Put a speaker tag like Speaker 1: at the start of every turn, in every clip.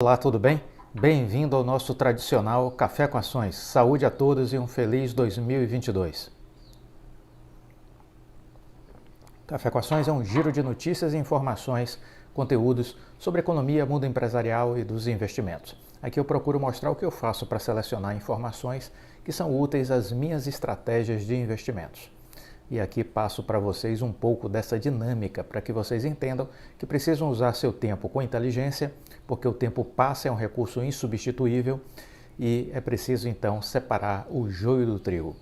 Speaker 1: Olá, tudo bem? Bem-vindo ao nosso tradicional Café com Ações. Saúde a todos e um feliz 2022. Café com Ações é um giro de notícias e informações, conteúdos sobre economia, mundo empresarial e dos investimentos. Aqui eu procuro mostrar o que eu faço para selecionar informações que são úteis às minhas estratégias de investimentos. E aqui passo para vocês um pouco dessa dinâmica para que vocês entendam que precisam usar seu tempo com inteligência, porque o tempo passa, é um recurso insubstituível e é preciso então separar o joio do trigo.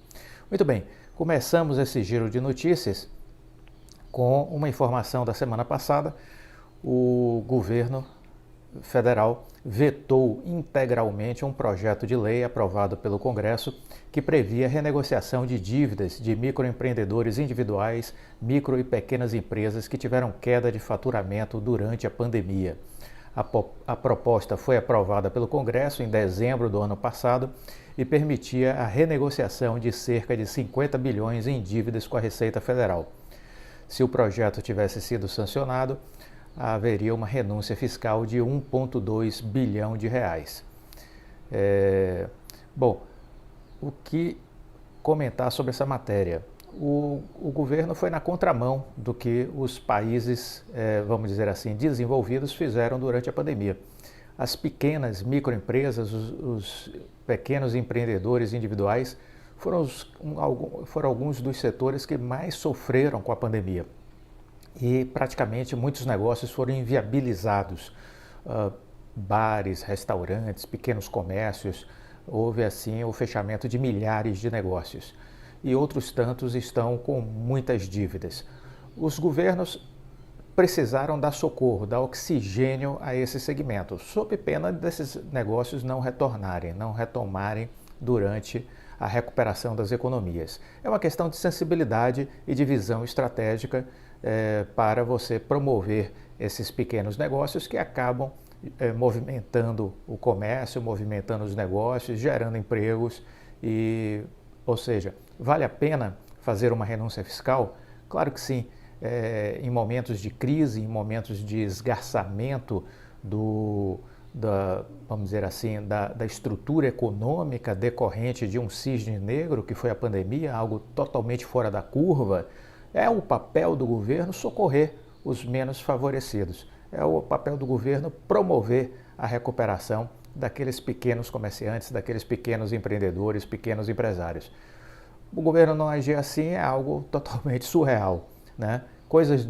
Speaker 1: Muito bem, começamos esse giro de notícias com uma informação da semana passada. O governo federal vetou integralmente um projeto de lei aprovado pelo Congresso que previa renegociação de dívidas de microempreendedores individuais, micro e pequenas empresas que tiveram queda de faturamento durante a pandemia. A proposta foi aprovada pelo Congresso em dezembro do ano passado e permitia a renegociação de cerca de 50 bilhões em dívidas com a Receita Federal. Se o projeto tivesse sido sancionado, haveria uma renúncia fiscal de 1,2 bilhão de reais. Bom, o que comentar sobre essa matéria? O governo foi na contramão do que os países, vamos dizer assim, desenvolvidos fizeram durante a pandemia. As pequenas microempresas, os pequenos empreendedores individuais foram alguns dos setores que mais sofreram com a pandemia. E praticamente muitos negócios foram inviabilizados. Bares, restaurantes, pequenos comércios, houve assim o fechamento de milhares de negócios. E outros tantos estão com muitas dívidas. Os governos precisaram dar socorro, dar oxigênio a esse segmento, sob pena desses negócios não retomarem durante a recuperação das economias. É uma questão de sensibilidade e de visão estratégica para você promover esses pequenos negócios que acabam movimentando o comércio, movimentando os negócios, gerando empregos ou seja, vale a pena fazer uma renúncia fiscal? Claro que sim. Em momentos de crise, em momentos de esgarçamento vamos dizer assim, da estrutura econômica decorrente de um cisne negro, que foi a pandemia, algo totalmente fora da curva, é o papel do governo socorrer os menos favorecidos. É o papel do governo promover a recuperação daqueles pequenos comerciantes, daqueles pequenos empreendedores, pequenos empresários. O governo não agir assim é algo totalmente surreal, né? Coisas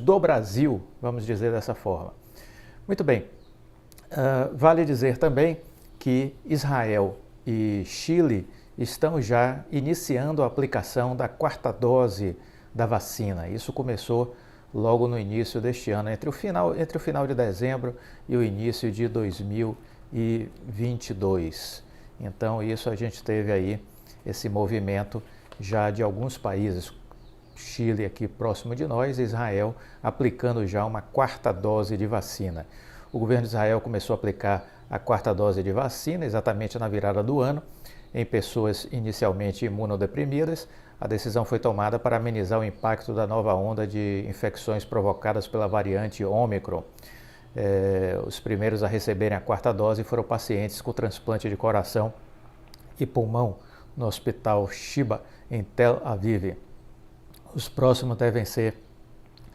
Speaker 1: do Brasil, vamos dizer dessa forma. Muito bem, vale dizer também que Israel e Chile estão já iniciando a aplicação da quarta dose da vacina. Isso começou logo no início deste ano, entre o final de dezembro e o início de 2022. Então, isso a gente teve aí esse movimento já de alguns países, Chile aqui próximo de nós, Israel aplicando já uma quarta dose de vacina. O governo de Israel começou a aplicar a quarta dose de vacina exatamente na virada do ano, em pessoas inicialmente imunodeprimidas. A decisão foi tomada para amenizar o impacto da nova onda de infecções provocadas pela variante Ômicron. Os primeiros a receberem a quarta dose foram pacientes com transplante de coração e pulmão no Hospital Shiba, em Tel Aviv. Os próximos devem ser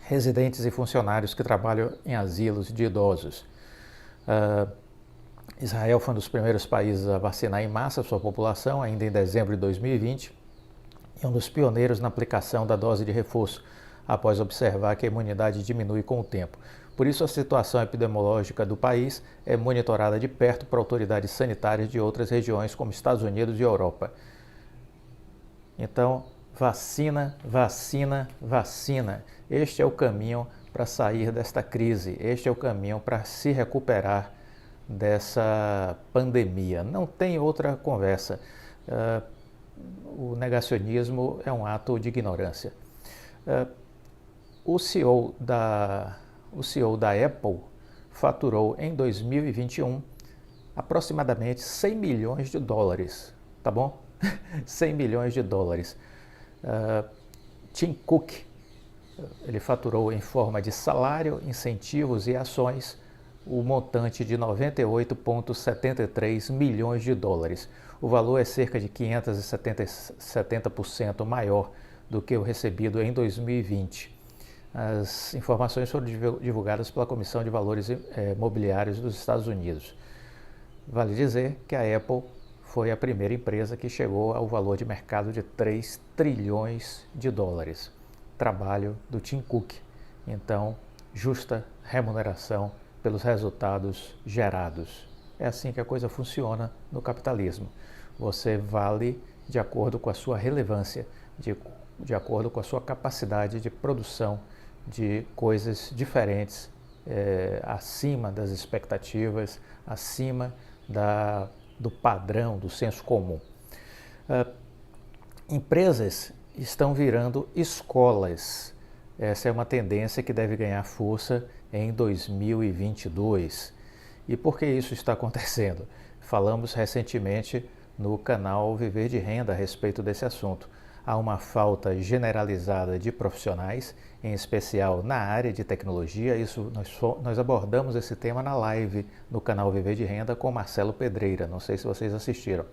Speaker 1: residentes e funcionários que trabalham em asilos de idosos. Israel foi um dos primeiros países a vacinar em massa sua população, ainda em dezembro de 2020, e um dos pioneiros na aplicação da dose de reforço, após observar que a imunidade diminui com o tempo. Por isso, a situação epidemiológica do país é monitorada de perto por autoridades sanitárias de outras regiões, como Estados Unidos e Europa. Então, vacina, vacina, vacina. Este é o caminho para sair desta crise, este é o caminho para se recuperar dessa pandemia. Não tem outra conversa. O negacionismo é um ato de ignorância. O CEO da Apple faturou em 2021 aproximadamente 100 milhões de dólares, tá bom? 100 milhões de dólares. Tim Cook, ele faturou em forma de salário, incentivos e ações o montante de 98,73 milhões de dólares. O valor é cerca de 570% maior do que o recebido em 2020. As informações foram divulgadas pela Comissão de Valores Mobiliários dos Estados Unidos. Vale dizer que a Apple foi a primeira empresa que chegou ao valor de mercado de 3 trilhões de dólares. Trabalho do Tim Cook. Então, justa remuneração pelos resultados gerados. É assim que a coisa funciona no capitalismo. Você vale de acordo com a sua relevância, de acordo com a sua capacidade de produção de coisas diferentes, acima das expectativas, acima do padrão, do senso comum. Empresas estão virando escolas. Essa é uma tendência que deve ganhar força em 2022. E por que isso está acontecendo? Falamos recentemente no canal Viver de Renda a respeito desse assunto. Há uma falta generalizada de profissionais, em especial na área de tecnologia. Nós abordamos esse tema na live no canal Viver de Renda com Marcelo Pedreira, não sei se vocês assistiram.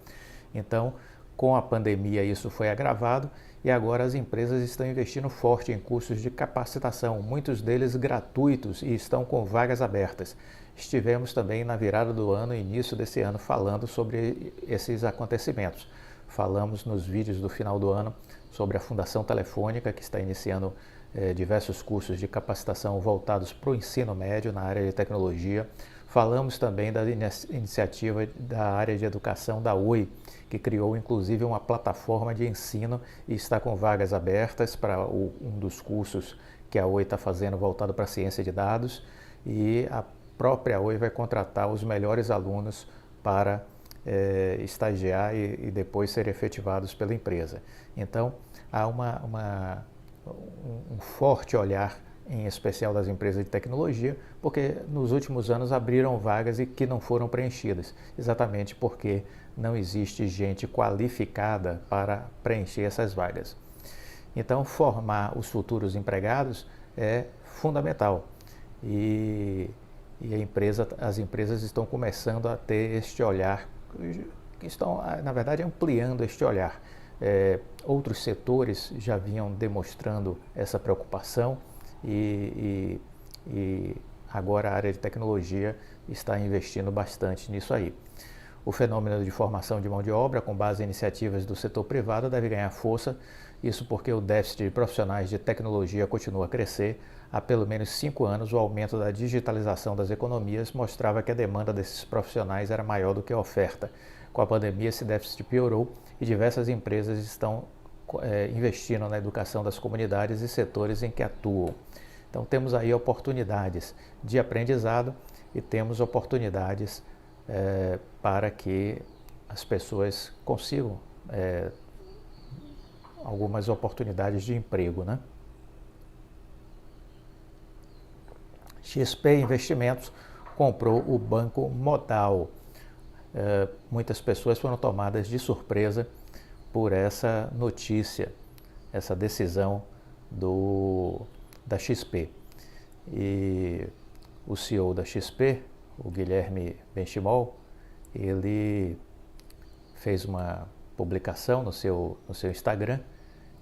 Speaker 1: Então, com a pandemia isso foi agravado e agora as empresas estão investindo forte em cursos de capacitação, muitos deles gratuitos e estão com vagas abertas. Estivemos também na virada do ano, início desse ano, falando sobre esses acontecimentos. Falamos nos vídeos do final do ano sobre a Fundação Telefônica, que está iniciando diversos cursos de capacitação voltados para o ensino médio na área de tecnologia. Falamos também da iniciativa da área de educação da Oi, que criou inclusive uma plataforma de ensino e está com vagas abertas para um dos cursos que a Oi está fazendo voltado para a ciência de dados, e a própria Oi vai contratar os melhores alunos para estagiar e depois serem efetivados pela empresa. Então, há um forte olhar, em especial das empresas de tecnologia, porque nos últimos anos abriram vagas e que não foram preenchidas, exatamente porque não existe gente qualificada para preencher essas vagas. Então, formar os futuros empregados é fundamental e as empresas estão começando a ter este olhar, estão, na verdade, ampliando este olhar. Outros setores já vinham demonstrando essa preocupação e agora a área de tecnologia está investindo bastante nisso aí. O fenômeno de formação de mão de obra com base em iniciativas do setor privado deve ganhar força, isso porque o déficit de profissionais de tecnologia continua a crescer. Há pelo menos 5 anos, o aumento da digitalização das economias mostrava que a demanda desses profissionais era maior do que a oferta. Com a pandemia, esse déficit piorou e diversas empresas estão investindo na educação das comunidades e setores em que atuam. Então, temos aí oportunidades de aprendizado e temos oportunidades para que as pessoas consigam algumas oportunidades de emprego, né? XP Investimentos comprou o Banco Modal. Muitas pessoas foram tomadas de surpresa por essa notícia, essa decisão da XP. E o CEO da XP, o Guilherme Benchimol, ele fez uma publicação no seu Instagram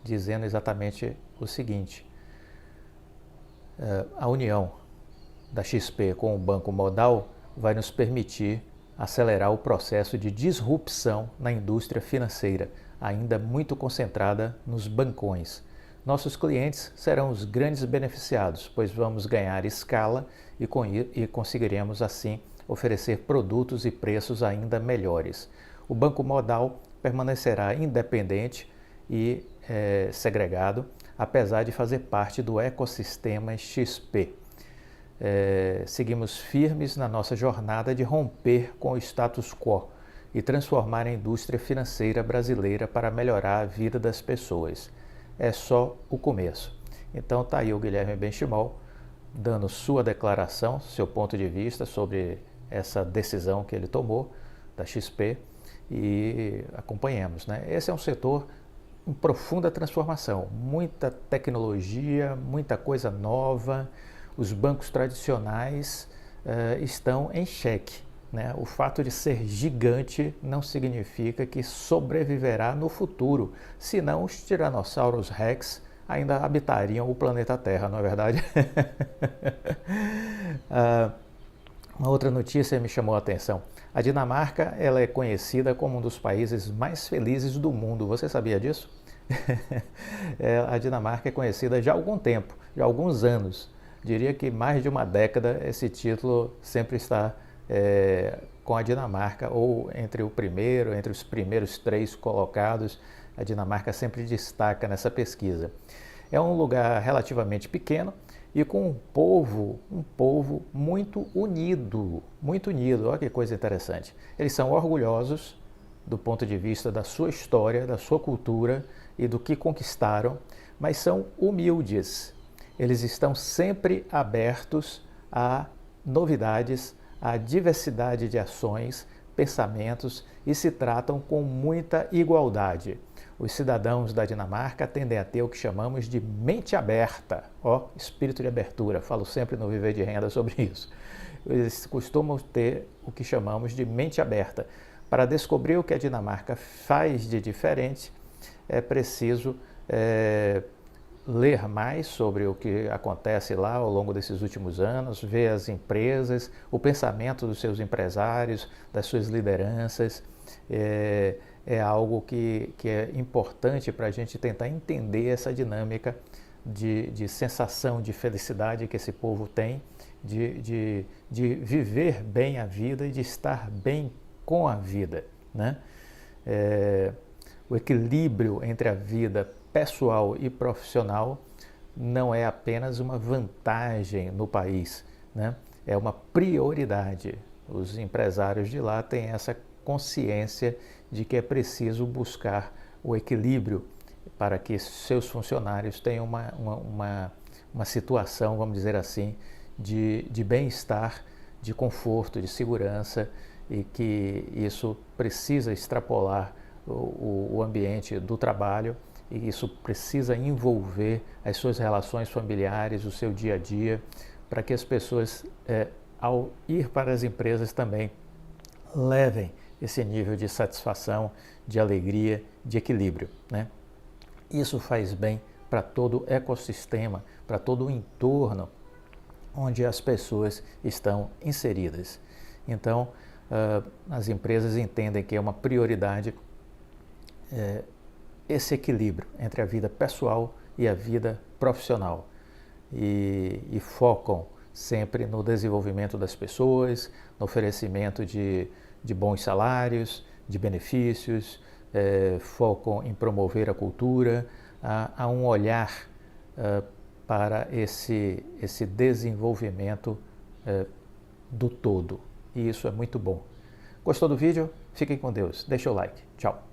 Speaker 1: dizendo exatamente o seguinte: a união da XP com o Banco Modal vai nos permitir acelerar o processo de disrupção na indústria financeira, ainda muito concentrada nos bancões. Nossos clientes serão os grandes beneficiados, pois vamos ganhar escala e conseguiremos assim oferecer produtos e preços ainda melhores. O Banco Modal permanecerá independente e segregado, apesar de fazer parte do ecossistema XP. Seguimos firmes na nossa jornada de romper com o status quo e transformar a indústria financeira brasileira para melhorar a vida das pessoas. É só o começo. Então está aí o Guilherme Benchimol dando sua declaração, seu ponto de vista sobre essa decisão que ele tomou da XP, e acompanhemos, né? Esse é um setor em profunda transformação, muita tecnologia, muita coisa nova. Os bancos tradicionais estão em xeque, né? O fato de ser gigante não significa que sobreviverá no futuro, senão os tiranossauros rex ainda habitariam o planeta Terra, não é verdade? Uma outra notícia me chamou a atenção. A Dinamarca, ela é conhecida como um dos países mais felizes do mundo. Você sabia disso? A Dinamarca é conhecida já há algum tempo, já há alguns anos. Diria que mais de uma década esse título sempre está com a Dinamarca, ou entre os primeiros 3 colocados, a Dinamarca sempre destaca nessa pesquisa. É um lugar relativamente pequeno e com um povo muito unido, muito unido. Olha que coisa interessante. Eles são orgulhosos do ponto de vista da sua história, da sua cultura e do que conquistaram, mas são humildes. Eles estão sempre abertos a novidades, a diversidade de ações, pensamentos e se tratam com muita igualdade. Os cidadãos da Dinamarca tendem a ter o que chamamos de mente aberta, espírito de abertura, falo sempre no Viver de Renda sobre isso. Eles costumam ter o que chamamos de mente aberta. Para descobrir o que a Dinamarca faz de diferente, é preciso ler mais sobre o que acontece lá ao longo desses últimos anos, ver as empresas, o pensamento dos seus empresários, das suas lideranças. É algo que é importante para a gente tentar entender essa dinâmica de sensação de felicidade que esse povo tem, de viver bem a vida e de estar bem com a vida, né? O equilíbrio entre a vida pessoal e profissional não é apenas uma vantagem no país, né? É uma prioridade. Os empresários de lá têm essa consciência de que é preciso buscar o equilíbrio para que seus funcionários tenham uma situação, vamos dizer assim, de bem-estar, de conforto, de segurança, e que isso precisa extrapolar o ambiente do trabalho, e isso precisa envolver as suas relações familiares, o seu dia a dia, para que as pessoas, ao ir para as empresas também, levem esse nível de satisfação, de alegria, de equilíbrio, né? Isso faz bem para todo o ecossistema, para todo o entorno onde as pessoas estão inseridas. Então, as empresas entendem que é uma prioridade esse equilíbrio entre a vida pessoal e a vida profissional, e focam sempre no desenvolvimento das pessoas, no oferecimento de bons salários, de benefícios, focam em promover a cultura, há um olhar para esse desenvolvimento do todo, e isso é muito bom. Gostou do vídeo? Fiquem com Deus, deixa o like, tchau!